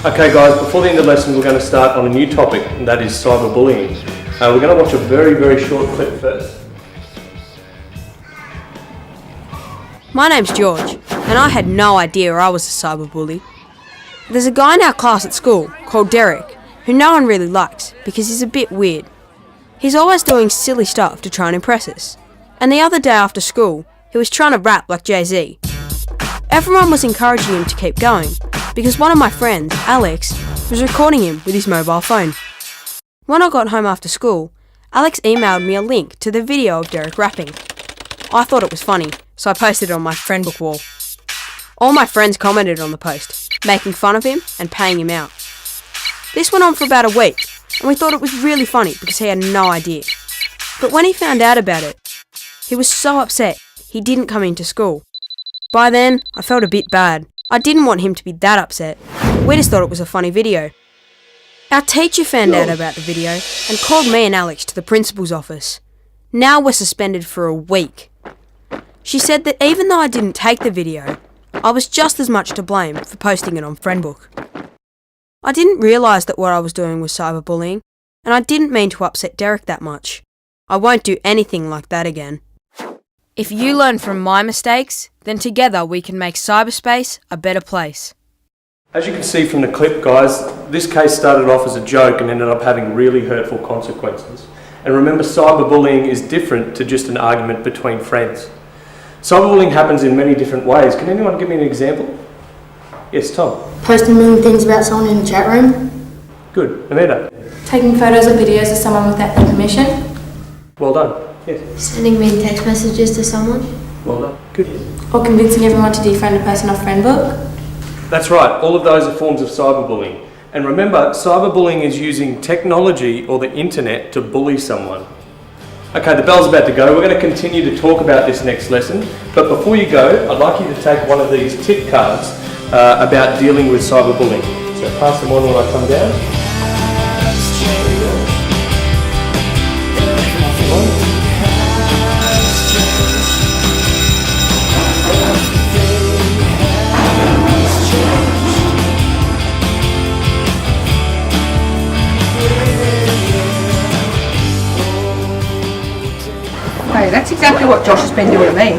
Okay guys, before the end of the lesson we're going to start on a new topic, and that is cyberbullying. We're going to watch a very, very short clip first. My name's George, and I had no idea I was a cyberbully. There's a guy in our class at school called Derek, who no one really likes because he's a bit weird. He's always doing silly stuff to try and impress us. And the other day after school, he was trying to rap like Jay-Z. Everyone was encouraging him to keep going, because one of my friends, Alex, was recording him with his mobile phone. When I got home after school, Alex emailed me a link to the video of Derek rapping. I thought it was funny, so I posted it on my friend book wall. All my friends commented on the post, making fun of him and paying him out. This went on for about a week, and we thought it was really funny because he had no idea. But when he found out about it, he was so upset he didn't come into school. By then, I felt a bit bad. I didn't want him to be that upset. We just thought it was a funny video. Our teacher found out about the video and called me and Alex to the principal's office. Now we're suspended for a week. She said that even though I didn't take the video, I was just as much to blame for posting it on Friendbook. I didn't realise that what I was doing was cyberbullying, and I didn't mean to upset Derek that much. I won't do anything like that again. If you learn from my mistakes, then together we can make cyberspace a better place. As you can see from the clip guys, this case started off as a joke and ended up having really hurtful consequences. And remember, cyberbullying is different to just an argument between friends. Cyberbullying happens in many different ways. Can anyone give me an example? Yes, Tom. Posting mean things about someone in the chat room. Good. Amanda? Taking photos or videos of someone without their permission. Well done. Yes. Sending mean text messages to someone. Well done. Good. Or convincing everyone to defriend a person off Friendbook. That's right. All of those are forms of cyberbullying. And remember, cyberbullying is using technology or the internet to bully someone. Okay, the bell's about to go. We're going to continue to talk about this next lesson. But before you go, I'd like you to take one of these tip cards about dealing with cyberbullying. So pass them on when I come down. Hey, that's exactly what Josh has been doing to me.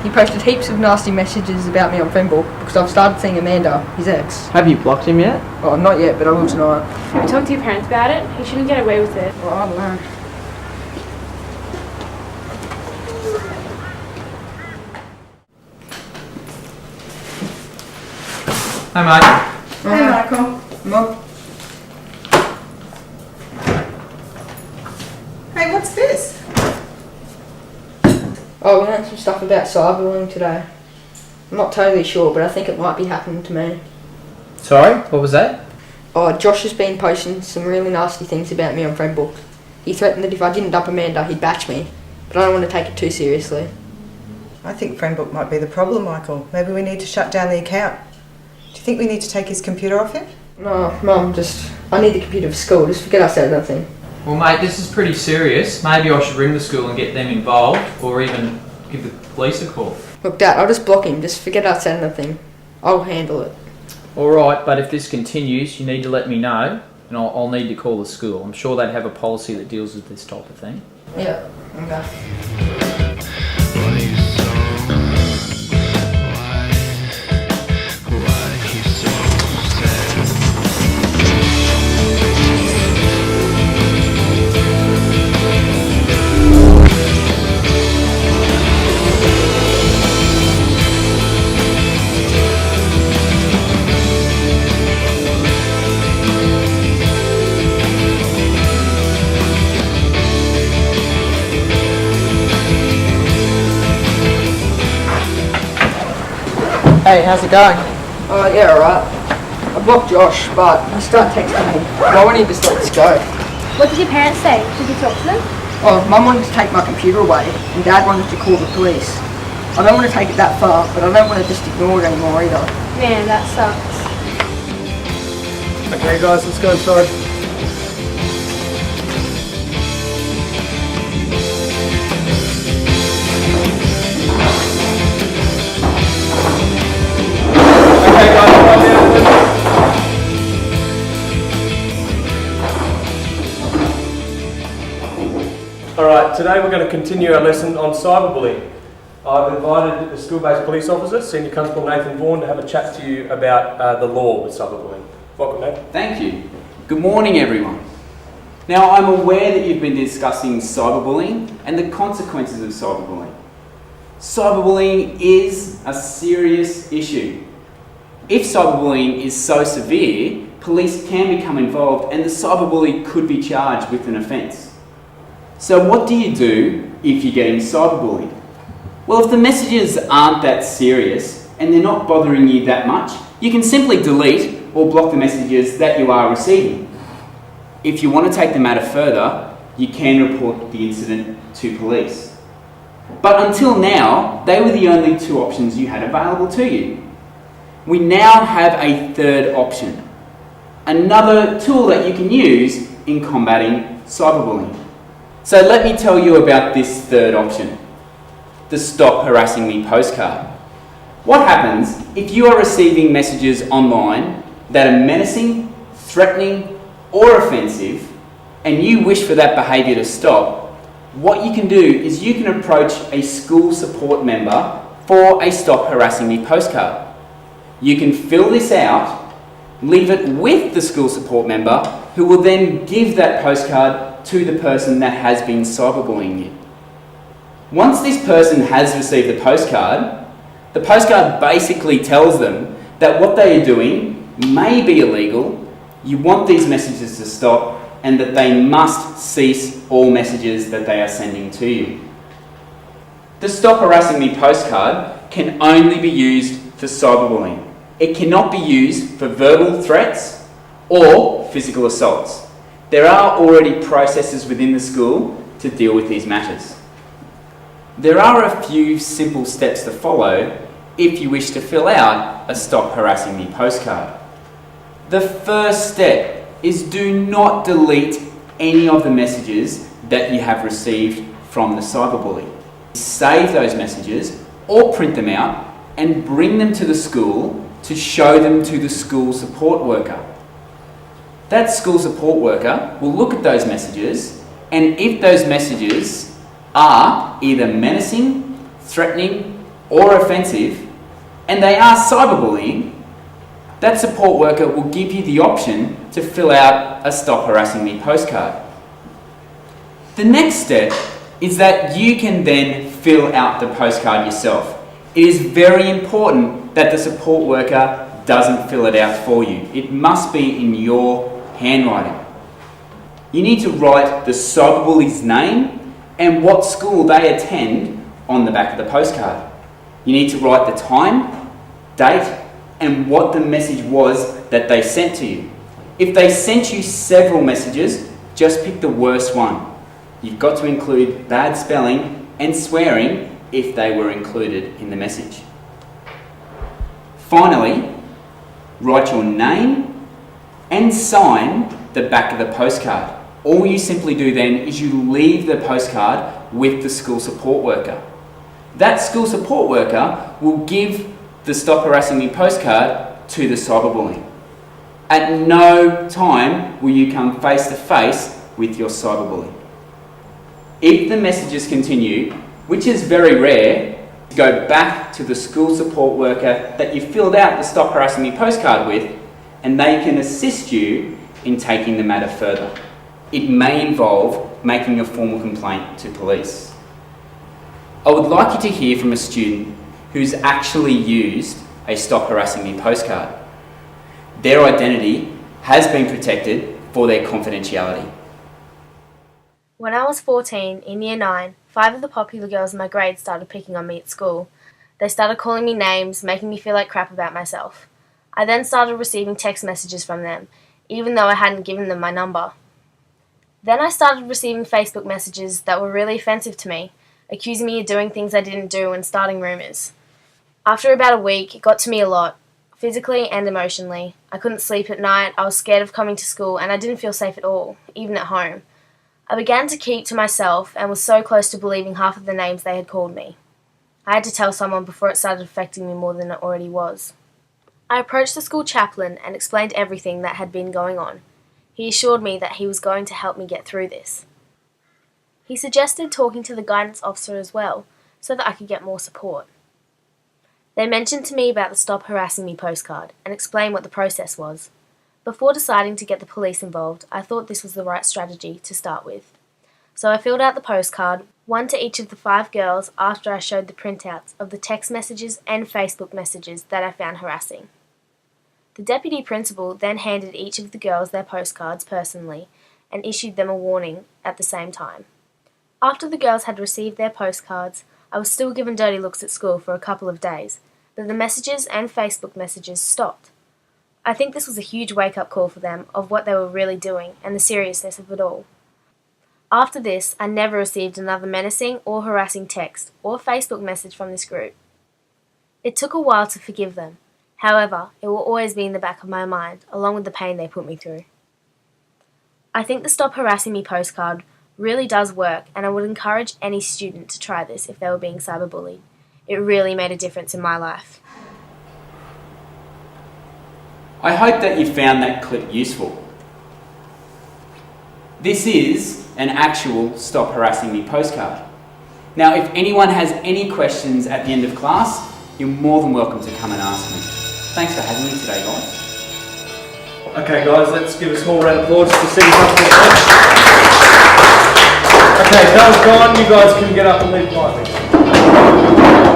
He posted heaps of nasty messages about me on Friendbook because I've started seeing Amanda, his ex. Have you blocked him yet? Oh, not yet, but I will tonight. Have you talked to your parents about it? He shouldn't get away with it. Well, I don't know. Hey mate. Hey Michael. Mum. Hey, what's this? Oh, we learned some stuff about cyberbullying today. I'm not totally sure, but I think it might be happening to me. Sorry, what was that? Oh, Josh has been posting some really nasty things about me on Friendbook. He threatened that if I didn't dump Amanda, he'd batch me. But I don't want to take it too seriously. I think Friendbook might be the problem, Michael. Maybe we need to shut down the account. Do you think we need to take his computer off him? No, Mum, I need the computer for school. Just forget I said nothing. Well mate, this is pretty serious. Maybe I should ring the school and get them involved, or even give the police a call. Look, Dad, I'll just block him. Just forget I said anything. I'll handle it. Alright, but if this continues, you need to let me know, and I'll need to call the school. I'm sure they'd have a policy that deals with this type of thing. Yeah, okay. Hey, how's it going? Yeah, alright. I blocked Josh, but he started texting me. Why won't he just let this go? What did your parents say? Did you talk to them? Oh, Mum wanted to take my computer away, and Dad wanted to call the police. I don't want to take it that far, but I don't want to just ignore it anymore either. Man, that sucks. Okay guys, let's go inside. Okay guys, right now. Alright, today we're going to continue our lesson on cyberbullying. I've invited the school-based police officer, Senior Constable Nathan Vaughan, to have a chat to you about the law with cyberbullying. Welcome, Nathan. Thank you. Good morning, everyone. Now, I'm aware that you've been discussing cyberbullying and the consequences of cyberbullying. Cyberbullying is a serious issue. If cyberbullying is so severe, police can become involved and the cyberbully could be charged with an offence. So what do you do if you're getting cyberbullied? Well, if the messages aren't that serious and they're not bothering you that much, you can simply delete or block the messages that you are receiving. If you want to take the matter further, you can report the incident to police. But until now, they were the only two options you had available to you. We now have a third option, another tool that you can use in combating cyberbullying. So let me tell you about this third option, the Stop Harassing Me postcard. What happens if you are receiving messages online that are menacing, threatening, or offensive, and you wish for that behaviour to stop? What you can do is you can approach a school support member for a Stop Harassing Me postcard. You can fill this out, leave it with the school support member, who will then give that postcard to the person that has been cyberbullying you. Once this person has received the postcard basically tells them that what they are doing may be illegal, you want these messages to stop, and that they must cease all messages that they are sending to you. The Stop Harassing Me postcard can only be used for cyberbullying. It cannot be used for verbal threats or physical assaults. There are already processes within the school to deal with these matters. There are a few simple steps to follow if you wish to fill out a Stop Harassing Me postcard. The first step is do not delete any of the messages that you have received from the cyberbully. Save those messages or print them out and bring them to the school to show them to the school support worker. That school support worker will look at those messages, and if those messages are either menacing, threatening, or offensive, and they are cyberbullying, that support worker will give you the option to fill out a Stop Harassing Me postcard. The next step is that you can then fill out the postcard yourself. It is very important that the support worker doesn't fill it out for you. It must be in your handwriting. You need to write the cyberbully's name and what school they attend on the back of the postcard. You need to write the time, date, and what the message was that they sent to you. If they sent you several messages, just pick the worst one. You've got to include bad spelling and swearing if they were included in the message. Finally, write your name and sign the back of the postcard. All you simply do then is you leave the postcard with the school support worker. That school support worker will give the Stop Harassing Me postcard to the cyberbully. At no time will you come face to face with your cyberbully. If the messages continue, which is very rare, go back to the school support worker that you filled out the Stop Harassing Me postcard with, and they can assist you in taking the matter further. It may involve making a formal complaint to police. I would like you to hear from a student who's actually used a Stop Harassing Me postcard. Their identity has been protected for their confidentiality. When I was 14, in Year 9, 5 of the popular girls in my grade started picking on me at school. They started calling me names, making me feel like crap about myself. I then started receiving text messages from them, even though I hadn't given them my number. Then I started receiving Facebook messages that were really offensive to me, accusing me of doing things I didn't do and starting rumours. After about a week, it got to me a lot, physically and emotionally. I couldn't sleep at night, I was scared of coming to school, and I didn't feel safe at all, even at home. I began to keep to myself and was so close to believing half of the names they had called me. I had to tell someone before it started affecting me more than it already was. I approached the school chaplain and explained everything that had been going on. He assured me that he was going to help me get through this. He suggested talking to the guidance officer as well, so that I could get more support. They mentioned to me about the Stop Harassing Me postcard and explained what the process was. Before deciding to get the police involved, I thought this was the right strategy to start with. So I filled out the postcard, one to each of the 5 girls after I showed the printouts of the text messages and Facebook messages that I found harassing. The deputy principal then handed each of the girls their postcards personally and issued them a warning at the same time. After the girls had received their postcards, I was still given dirty looks at school for a couple of days, but the messages and Facebook messages stopped. I think this was a huge wake-up call for them of what they were really doing and the seriousness of it all. After this, I never received another menacing or harassing text or Facebook message from this group. It took a while to forgive them. However, it will always be in the back of my mind, along with the pain they put me through. I think the Stop Harassing Me postcard really does work, and I would encourage any student to try this if they were being cyberbullied. It really made a difference in my life. I hope that you found that clip useful. This is an actual Stop Harassing Me postcard. Now, if anyone has any questions at the end of class, you're more than welcome to come and ask me. Thanks for having me today, guys. Okay guys, let's give a small round of applause to see something else. Okay, Bell's gone, you guys can get up and leave quietly.